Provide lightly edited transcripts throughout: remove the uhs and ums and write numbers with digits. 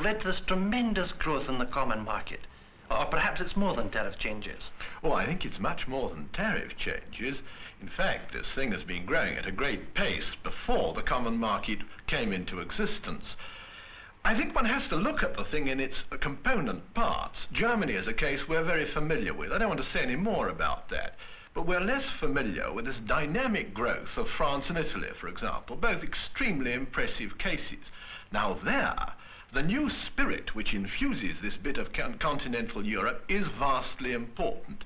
led to this tremendous growth in the common market. Or perhaps it's more than tariff changes. Oh, I think it's much more than tariff changes. In fact, this thing has been growing at a great pace before the common market came into existence. I think one has to look at the thing in its component parts. Germany is a case we're very familiar with. I don't want to say any more about that. But we're less familiar with this dynamic growth of France and Italy, for example, both extremely impressive cases. Now there, the new spirit which infuses this bit of continental Europe is vastly important.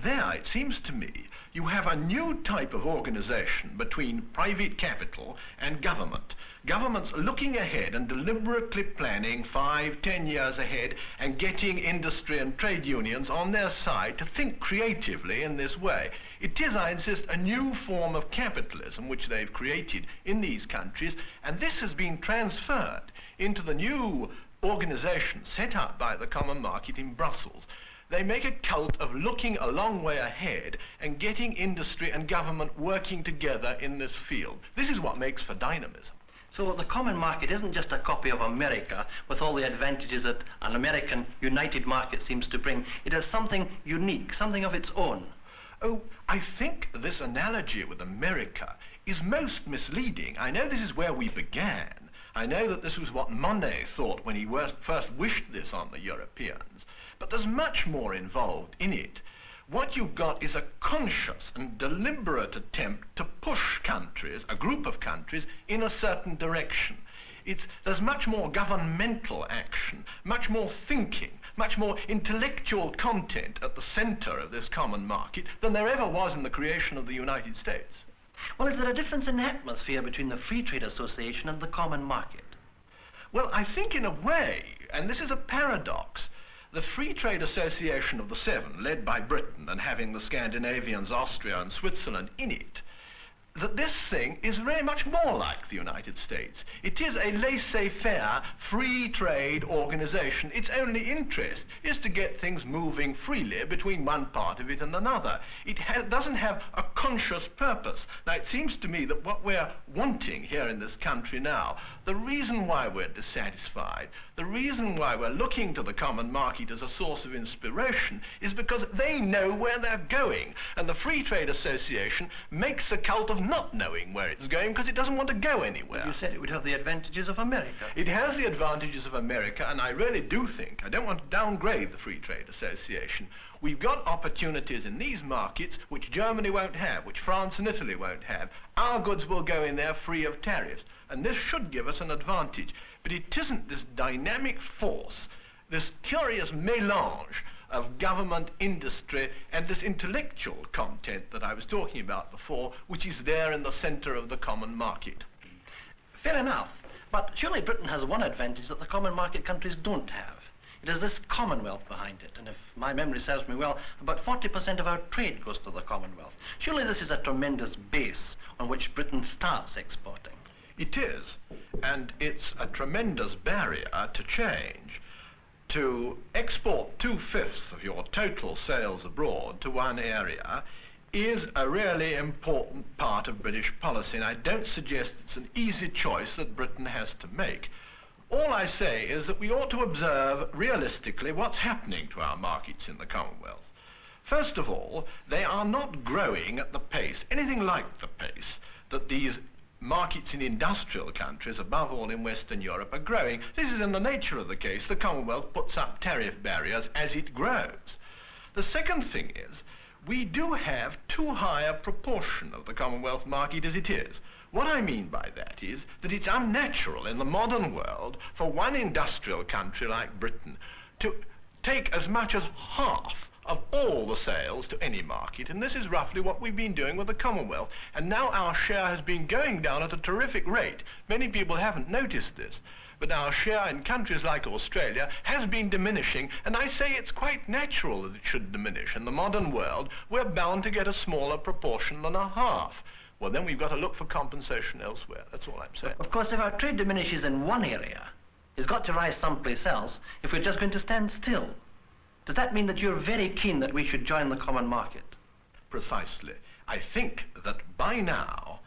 There, it seems to me, you have a new type of organization between private capital and government. Governments looking ahead and deliberately planning 5, 10 years ahead and getting industry and trade unions on their side to think creatively in this way. It is, I insist, a new form of capitalism which they've created in these countries, and this has been transferred into the new organization set up by the common market in Brussels. They make a cult of looking a long way ahead and getting industry and government working together in this field. This is what makes for dynamism. So the common market isn't just a copy of America with all the advantages that an American united market seems to bring. It is something unique, something of its own. Oh, I think this analogy with America is most misleading. I know this is where we began. I know that this was what Monet thought when he first wished this on the Europeans. But there's much more involved in it. What you've got is a conscious and deliberate attempt to push countries, a group of countries, in a certain direction. There's much more governmental action, much more thinking, much more intellectual content at the center of this common market than there ever was in the creation of the United States. Well, is there a difference in atmosphere between the Free Trade Association and the common market? Well, I think in a way, and this is a paradox, the Free Trade Association of the Seven, led by Britain and having the Scandinavians, Austria and Switzerland in it, that this thing is very much more like the United States. It is a laissez-faire, free trade organization. Its only interest is to get things moving freely between one part of it and another. It doesn't have a conscious purpose. Now, it seems to me that what we're wanting here in this country now, the reason why we're dissatisfied, the reason why we're looking to the common market as a source of inspiration is because they know where they're going. And the Free Trade Association makes a cult of not knowing where it's going because it doesn't want to go anywhere. You said it would have the advantages of America. It has the advantages of America, and I really do think, I don't want to downgrade the Free Trade Association, we've got opportunities in these markets which Germany won't have, which France and Italy won't have. Our goods will go in there free of tariffs, and this should give us an advantage. But it isn't this dynamic force, this curious mélange of government, industry, and this intellectual content that I was talking about before, which is there in the center of the common market. Fair enough, but surely Britain has one advantage that the common market countries don't have. It has this Commonwealth behind it, and if my memory serves me well, about 40% of our trade goes to the Commonwealth. Surely this is a tremendous base on which Britain starts exporting. It is, and it's a tremendous barrier to change. To export 2/5 of your total sales abroad to one area is a really important part of British policy, and I don't suggest it's an easy choice that Britain has to make. All I say is that we ought to observe realistically what's happening to our markets in the Commonwealth. First of all, they are not growing at the pace, anything like the pace, that these markets in industrial countries, above all in Western Europe, are growing. This is in the nature of the case. The Commonwealth puts up tariff barriers as it grows. The second thing is, we do have too high a proportion of the Commonwealth market as it is. What I mean by that is that it's unnatural in the modern world for one industrial country like Britain to take as much as half of all the sales to any market, and this is roughly what we've been doing with the Commonwealth. And now our share has been going down at a terrific rate. Many people haven't noticed this, but our share in countries like Australia has been diminishing, and I say it's quite natural that it should diminish. In the modern world, we're bound to get a smaller proportion than a half. Well, then we've got to look for compensation elsewhere. That's all I'm saying. Of course, if our trade diminishes in one area, it's got to rise someplace else if we're just going to stand still. Does that mean that you're very keen that we should join the common market? Precisely. I think that by now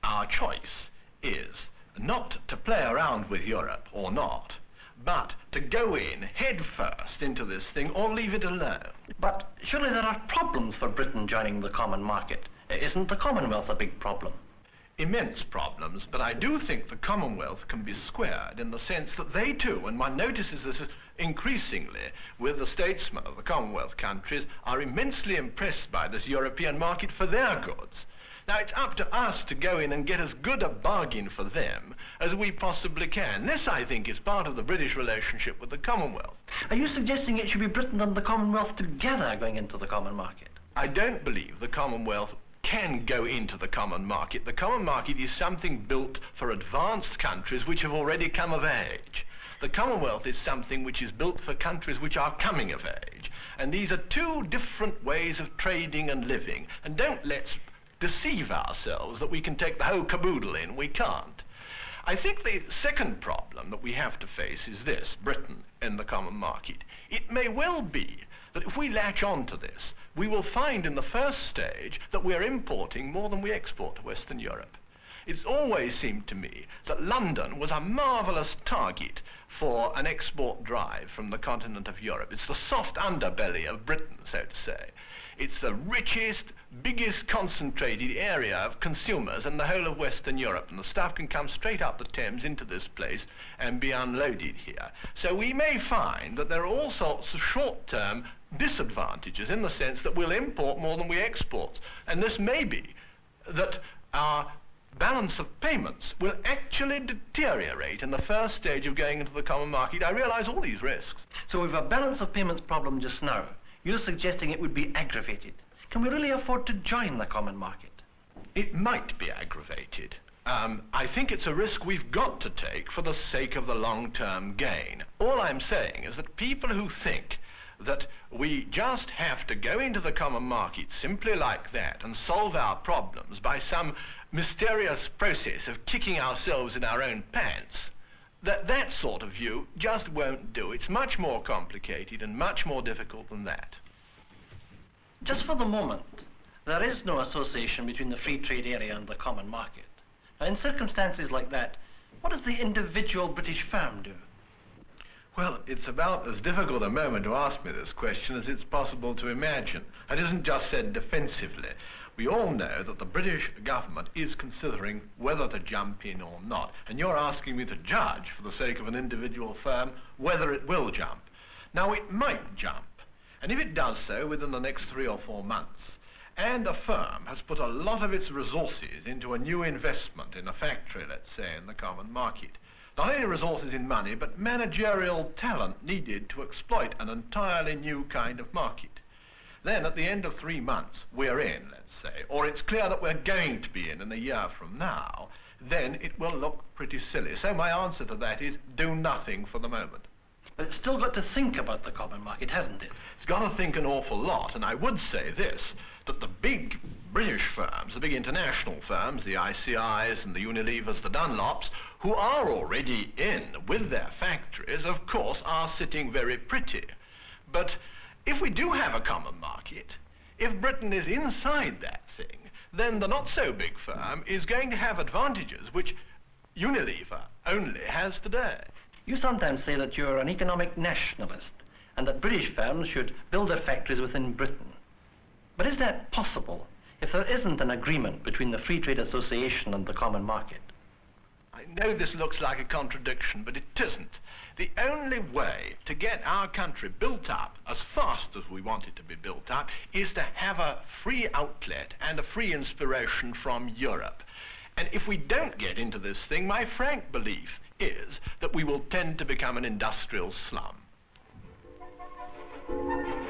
our choice is not to play around with Europe or not. but to go in head first into this thing or leave it alone. But surely there are problems for Britain joining the common market. Isn't the Commonwealth a big problem? Immense problems, but I do think the Commonwealth can be squared in the sense that they too, and one notices this increasingly with the statesmen of the Commonwealth countries, are immensely impressed by this European market for their goods. Now, it's up to us to go in and get as good a bargain for them as we possibly can. This, I think, is part of the British relationship with the Commonwealth. Are you suggesting it should be Britain and the Commonwealth together going into the common market? I don't believe the Commonwealth can go into the common market. The common market is something built for advanced countries which have already come of age. The Commonwealth is something which is built for countries which are coming of age. And these are two different ways of trading and living. And don't let's deceive ourselves that we can take the whole caboodle in. We can't. I think the second problem that we have to face is this: Britain in the common market. It may well be that if we latch on to this, we will find in the first stage that we're importing more than we export to Western Europe. It's always seemed to me that London was a marvellous target for an export drive from the continent of Europe. It's the soft underbelly of Britain, so to say. It's the richest, biggest concentrated area of consumers in the whole of Western Europe, and the stuff can come straight up the Thames into this place and be unloaded here. So we may find that there are all sorts of short-term disadvantages in the sense that we'll import more than we export. And this may be that our balance of payments will actually deteriorate in the first stage of going into the common market. I realise all these risks. So we've a balance of payments problem just now. You're suggesting it would be aggravated. Can we really afford to join the common market? It might be aggravated. I think it's a risk we've got to take for the sake of the long-term gain. All I'm saying is that people who think that we just have to go into the common market simply like that and solve our problems by some mysterious process of kicking ourselves in our own pants, that sort of view just won't do. It's much more complicated and much more difficult than that. Just for the moment, there is no association between the free trade area and the common market. Now, in circumstances like that, what does the individual British firm do? Well, it's about as difficult a moment to ask me this question as it's possible to imagine. It isn't just said defensively. We all know that the British government is considering whether to jump in or not, and you're asking me to judge, for the sake of an individual firm, whether it will jump. Now, it might jump, and if it does so within the next 3 or 4 months, and a firm has put a lot of its resources into a new investment in a factory, let's say, in the common market, not only resources in money, but managerial talent needed to exploit an entirely new kind of market. Then, at the end of 3 months, we're in, let's say, or it's clear that we're going to be in a year from now, then it will look pretty silly. So my answer to that is do nothing for the moment. But it's still got to think about the common market, hasn't it? It's got to think an awful lot, and I would say this, that the big British firms, the big international firms, the ICIs and the Unilevers, the Dunlops, who are already in with their factories, of course, are sitting very pretty. But if we do have a common market, if Britain is inside that thing, then the not-so-big firm is going to have advantages which Unilever only has today. You sometimes say that you're an economic nationalist and that British firms should build their factories within Britain. But is that possible if there isn't an agreement between the Free Trade Association and the common market? I know this looks like a contradiction, but it isn't. The only way to get our country built up as fast as we want it to be built up is to have a free outlet and a free inspiration from Europe. And if we don't get into this thing, my frank belief is that we will tend to become an industrial slum.